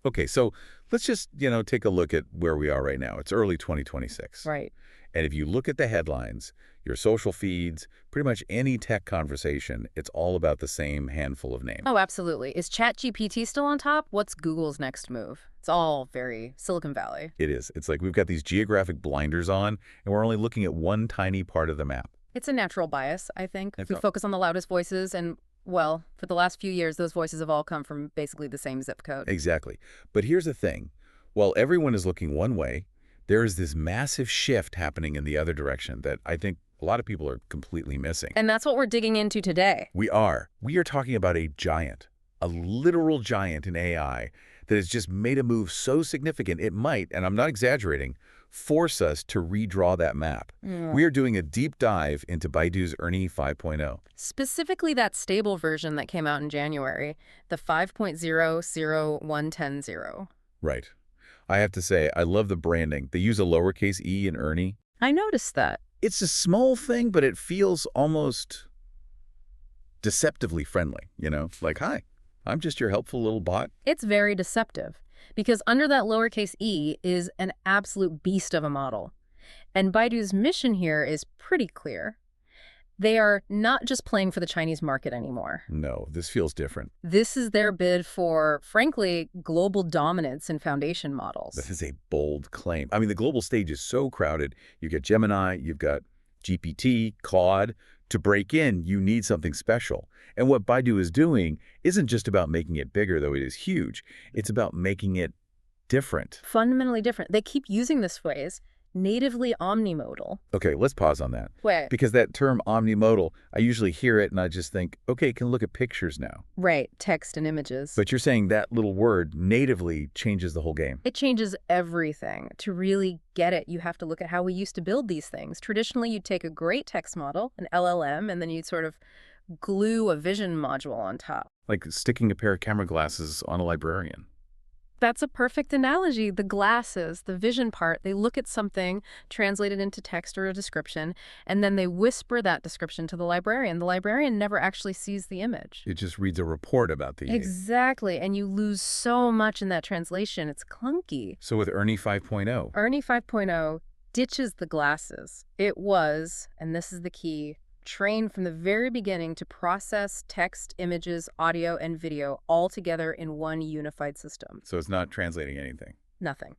Okay, so let's just, take a look at where we are right now. It's early 2026. Right. And if you look at the headlines, your social feeds, pretty much any tech conversation, it's all about the same handful of names. Oh, absolutely. Is ChatGPT still on top? What's Google's next move? It's all very Silicon Valley. It is. It's like we've got these geographic blinders on, and we're only looking at one tiny part of the map. It's a natural bias, I think. It's We focus on the loudest voices, and, well, for the last few years, those voices have all come from basically the same zip code. Exactly. But here's the thing. While everyone is looking one way, there is this massive shift happening in the other direction that I think a lot of people are completely missing. And that's what we're digging into today. We are. We are talking about a giant, a literal giant in AI that has just made a move so significant it might, and I'm not exaggerating, force us to redraw that map. We are doing a deep dive into Baidu's Ernie 5.0. Specifically that stable version that came out in January, the 5.00110. Right. I have to say, I love the branding. They use a lowercase e in Ernie. I noticed that. It's a small thing, but it feels almost deceptively friendly, Like, hi, I'm just your helpful little bot. It's very deceptive, because under that lowercase e is an absolute beast of a model. And Baidu's mission here is pretty clear. They are not just playing for the Chinese market anymore. No, this feels different. This is their bid for, frankly, global dominance in foundation models. That is a bold claim. I mean, the global stage is so crowded. You've got Gemini, you've got GPT, Claude. To break in, you need something special. And what Baidu is doing isn't just about making it bigger, though it is huge. It's about making it different. Fundamentally different. They keep using this phrase, natively omnimodal. Okay, let's pause on that. Wait. Because that term omnimodal, I usually hear it and I just think, okay, can look at pictures now. Right, text and images. But you're saying that little word natively changes the whole game. It changes everything. To really get it, you have to look at how we used to build these things. Traditionally, you'd take a great text model, an LLM, and then you'd sort of glue a vision module on top. Like sticking a pair of camera glasses on a librarian. That's a perfect analogy. The glasses, the vision part, they look at something, translate it into text or a description, and then they whisper that description to the librarian. The librarian never actually sees the image. It just reads a report about the image. Exactly, and you lose so much in that translation. It's clunky. So with Ernie 5.0. Ernie 5.0 ditches the glasses. It was, and this is the key, trained from the very beginning to process text, images, audio, and video all together in one unified system. So it's not translating anything. Nothing.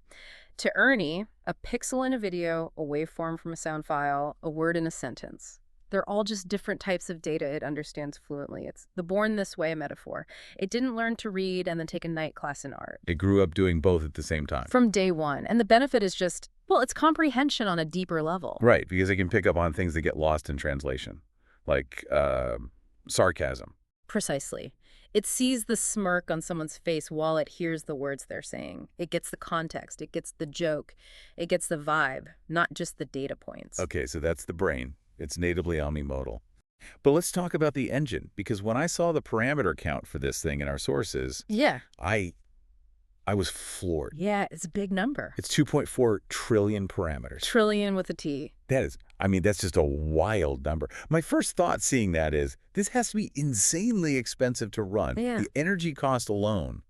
To Ernie, a pixel in a video, a waveform from a sound file, a word in a sentence. They're all just different types of data it understands fluently. It's the born this way metaphor. It didn't learn to read and then take a night class in art. It grew up doing both at the same time. From day one. And the benefit is just, well, it's comprehension on a deeper level. Right, because it can pick up on things that get lost in translation, like sarcasm. Precisely. It sees the smirk on someone's face while it hears the words they're saying. It gets the context. It gets the joke. It gets the vibe, not just the data points. Okay, so that's the brain. It's natively omnimodal. But let's talk about the engine, because when I saw the parameter count for this thing in our sources, Yeah. I was floored. Yeah, it's a big number. It's 2.4 trillion parameters. Trillion with a T. That's just a wild number. My first thought seeing that is, this has to be insanely expensive to run. Yeah. The energy cost alone.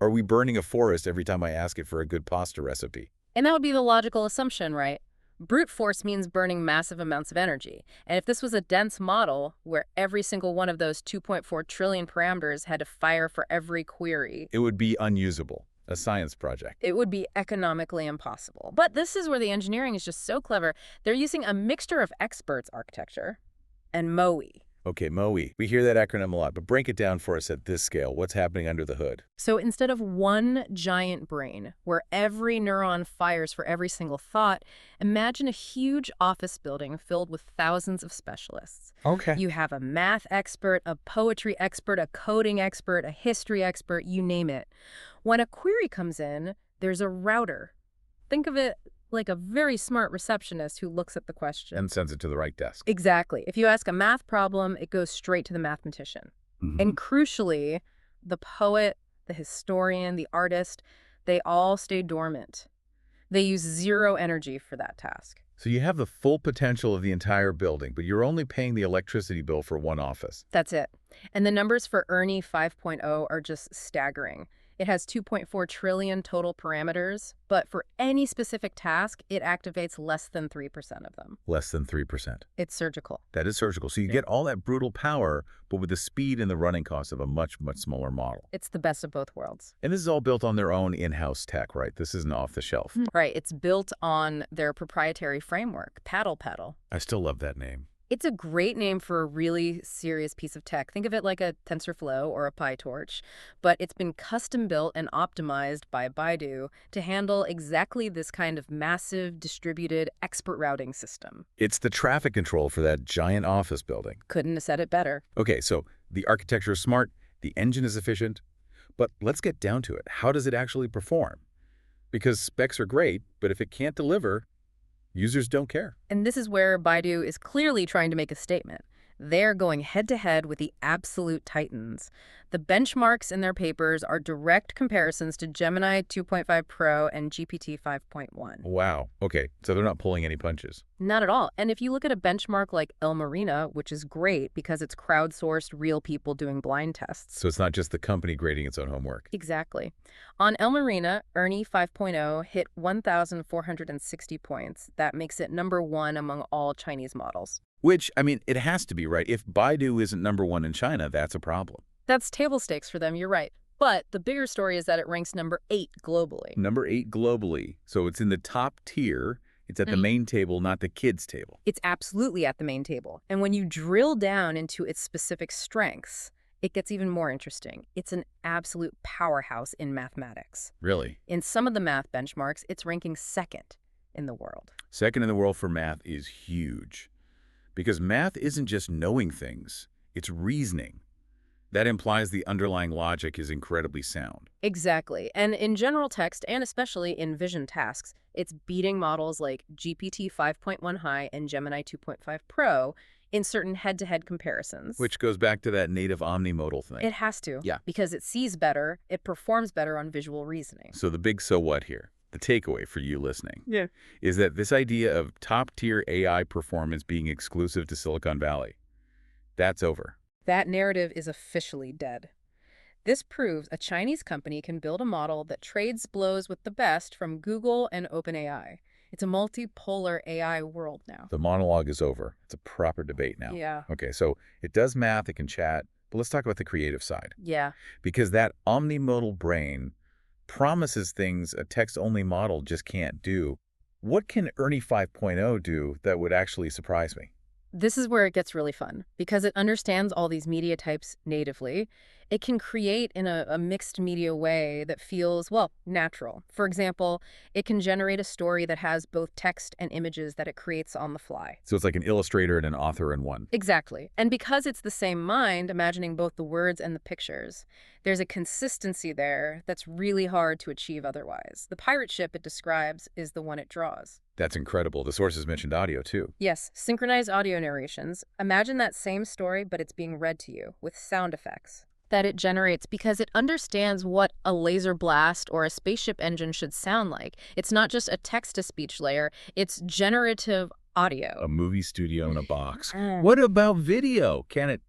Are we burning a forest every time I ask it for a good pasta recipe? And that would be the logical assumption, right? Brute force means burning massive amounts of energy. And if this was a dense model where every single one of those 2.4 trillion parameters had to fire for every query, It would be unusable. A science project. it would be economically impossible. But this is where the engineering is just so clever. They're using a mixture of experts architecture and MOE. Okay, MOE. We hear that acronym a lot, but break it down for us at this scale. What's happening under the hood? So instead of one giant brain where every neuron fires for every single thought, imagine a huge office building filled with thousands of specialists. Okay. You have a math expert, a poetry expert, a coding expert, a history expert, you name it. When a query comes in, there's a router. Think of it like a very smart receptionist who looks at the question. And sends it to the right desk. Exactly. If you ask a math problem, it goes straight to the mathematician. And crucially, the poet, the historian, the artist, they all stay dormant. They use zero energy for that task. So you have the full potential of the entire building, but you're only paying the electricity bill for one office. That's it. And the numbers for Ernie 5.0 are just staggering. It has 2.4 trillion total parameters, but for any specific task, it activates less than 3% of them. Less than 3%. It's surgical. That is surgical. So you get all that brutal power, but with the speed and the running costs of a much, much smaller model. It's the best of both worlds. And this is all built on their own in-house tech, right? This isn't off the shelf. Right. It's built on their proprietary framework, Paddle. I still love that name. It's a great name for a really serious piece of tech. Think of it like a TensorFlow or a PyTorch, but it's been custom built and optimized by Baidu to handle exactly this kind of massive distributed expert routing system. It's the traffic control for that giant office building. Couldn't have said it better. Okay, so the architecture is smart, the engine is efficient, but let's get down to it. How does it actually perform? Because specs are great, but if it can't deliver, users don't care. And this is where Baidu is clearly trying to make a statement. They're going head-to-head with the absolute titans. The benchmarks in their papers are direct comparisons to Gemini 2.5 Pro and GPT 5.1. Wow. Okay, so they're not pulling any punches. Not at all. And if you look at a benchmark like El Marina, which is great because it's crowdsourced real people doing blind tests. So it's not just the company grading its own homework. Exactly. On El Marina, Ernie 5.0 hit 1,460 points. That makes it #1 among all Chinese models. Which, I mean, it has to be, right? If Baidu isn't #1 in China, that's a problem. That's table stakes for them, you're right. But the bigger story is that it ranks #8 globally. #8 globally. So it's in the top tier. It's at the main table, not the kids' table. It's absolutely at the main table. And when you drill down into its specific strengths, it gets even more interesting. It's an absolute powerhouse in mathematics. Really? In some of the math benchmarks, it's ranking second in the world. Second in the world for math is huge. Because math isn't just knowing things, it's reasoning. That implies the underlying logic is incredibly sound. Exactly. And in general text, and especially in vision tasks, it's beating models like GPT 5.1 High and Gemini 2.5 Pro in certain head-to-head comparisons. Which goes back to that native omnimodal thing. It has to. Yeah. Because it sees better, it performs better on visual reasoning. So the big so what here? The takeaway for you listening is that this idea of top-tier AI performance being exclusive to Silicon Valley, that's over. That narrative is officially dead. This proves a Chinese company can build a model that trades blows with the best from Google and OpenAI. It's a multipolar AI world now. The monologue is over. It's a proper debate now. Yeah. Okay, so it does math, it can chat, but let's talk about the creative side. Yeah. Because that omnimodal brain promises things a text-only model just can't do. What can Ernie 5.0 do that would actually surprise me? This is where it gets really fun, because it understands all these media types natively. It can create in a mixed media way that feels, well, natural. For example, it can generate a story that has both text and images that it creates on the fly. So it's like an illustrator and an author in one. Exactly. And because it's the same mind, imagining both the words and the pictures, there's a consistency there that's really hard to achieve otherwise. The pirate ship it describes is the one it draws. That's incredible. The sources mentioned audio, too. Yes, synchronized audio narrations. Imagine that same story, but it's being read to you with sound effects that it generates because it understands what a laser blast or a spaceship engine should sound like. It's not just a text-to-speech layer, it's generative audio. A movie studio in a box. What about video? Can it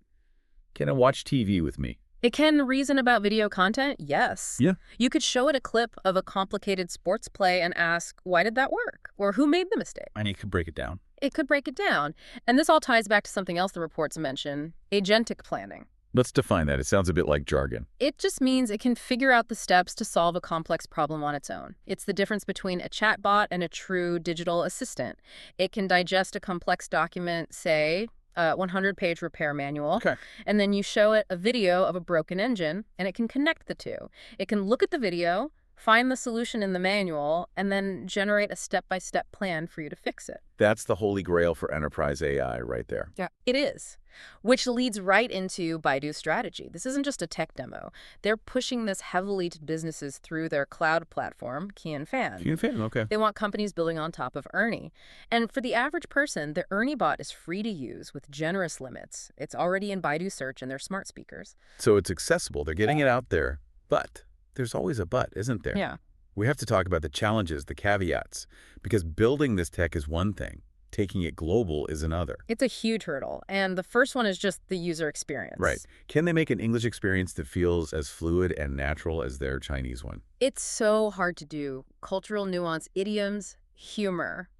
watch TV with me? It can reason about video content, yes. Yeah. You could show it a clip of a complicated sports play and ask, why did that work? Or who made the mistake? And it could break it down. It could break it down. And this all ties back to something else the reports mention, agentic planning. Let's define that. It sounds a bit like jargon. It just means it can figure out the steps to solve a complex problem on its own. It's the difference between a chatbot and a true digital assistant. It can digest a complex document, say, a 100-page repair manual, and then you show it a video of a broken engine, and it can connect the two. It can look at the video, find the solution in the manual, and then generate a step-by-step plan for you to fix it. That's the holy grail for enterprise AI right there. Yeah, it is. Which leads right into Baidu's strategy. This isn't just a tech demo. They're pushing this heavily to businesses through their cloud platform, Qianfan. Qianfan, okay. They want companies building on top of Ernie. And for the average person, the Ernie bot is free to use with generous limits. It's already in Baidu Search and their smart speakers. So it's accessible. They're getting it out there. But there's always a but, isn't there? Yeah. We have to talk about the challenges, the caveats, because building this tech is one thing. Taking it global is another. It's a huge hurdle, and the first one is just the user experience. Right. Can they make an English experience that feels as fluid and natural as their Chinese one? It's so hard to do. Cultural nuance, idioms, humor.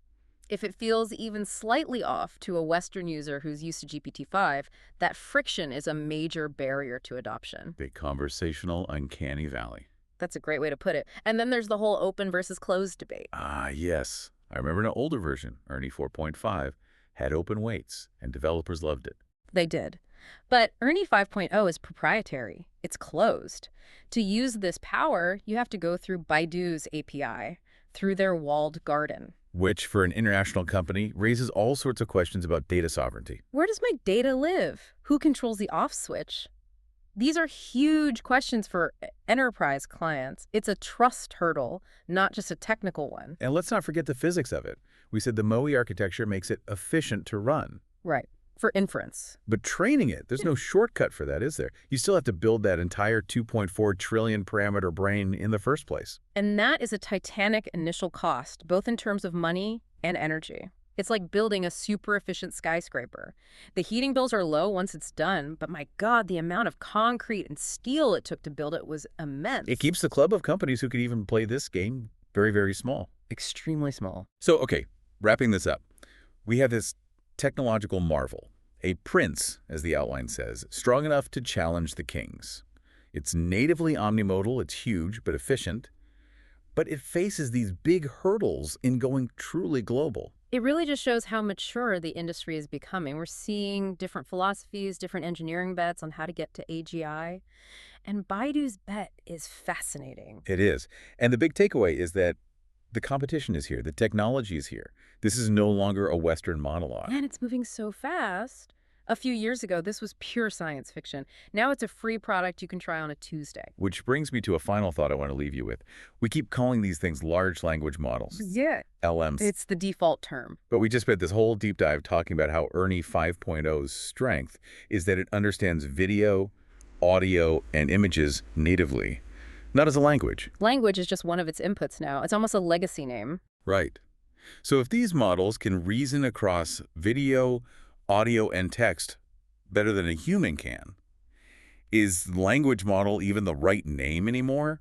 If it feels even slightly off to a Western user who's used to GPT-5, that friction is a major barrier to adoption. The conversational uncanny valley. That's a great way to put it. And then there's the whole open versus closed debate. Ah, yes. I remember an older version, Ernie 4.5, had open weights, and developers loved it. They did. But Ernie 5.0 is proprietary. It's closed. To use this power, you have to go through Baidu's API, through their walled garden. Which, for an international company, raises all sorts of questions about data sovereignty. Where does my data live? Who controls the off switch? These are huge questions for enterprise clients. It's a trust hurdle, not just a technical one. And let's not forget the physics of it. We said the MOE architecture makes it efficient to run. Right. For inference. But training it, there's no shortcut for that, is there? You still have to build that entire 2.4 trillion parameter brain in the first place. And that is a titanic initial cost, both in terms of money and energy. It's like building a super efficient skyscraper. The heating bills are low once it's done, but my God, the amount of concrete and steel it took to build it was immense. It keeps the club of companies who could even play this game very, very small. Extremely small. So, okay, wrapping this up. We have this technological marvel, a prince, as the outline says, strong enough to challenge the kings. It's natively omnimodal, it's huge but efficient, but it faces these big hurdles in going truly global. It really just shows how mature the industry is becoming. We're seeing different philosophies, different engineering bets on how to get to AGI. And Baidu's bet is fascinating. It is. And the big takeaway is that the competition is here. The technology is here. This is no longer a Western monologue. And it's moving so fast. A few years ago, this was pure science fiction. Now it's a free product you can try on a Tuesday. Which brings me to a final thought I want to leave you with. We keep calling these things large language models. Yeah. LMs. It's the default term. But we just spent this whole deep dive talking about how Ernie 5.0's strength is that it understands video, audio, and images natively, not as a language. Language is just one of its inputs now. It's almost a legacy name. Right. So if these models can reason across video, audio, and text better than a human can, is language model even the right name anymore?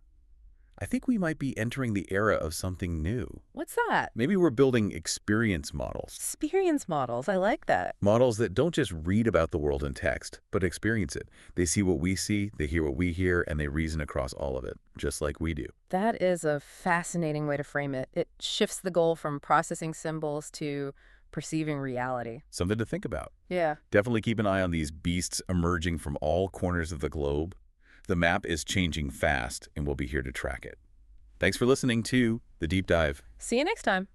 I think we might be entering the era of something new. What's that? Maybe we're building experience models. Experience models. I like that. Models that don't just read about the world in text, but experience it. They see what we see, they hear what we hear, and they reason across all of it, just like we do. That is a fascinating way to frame it. It shifts the goal from processing symbols to perceiving reality. Something to think about. Yeah. Definitely keep an eye on these beasts emerging from all corners of the globe. The map is changing fast, and we'll be here to track it. Thanks for listening to The Deep Dive. See you next time.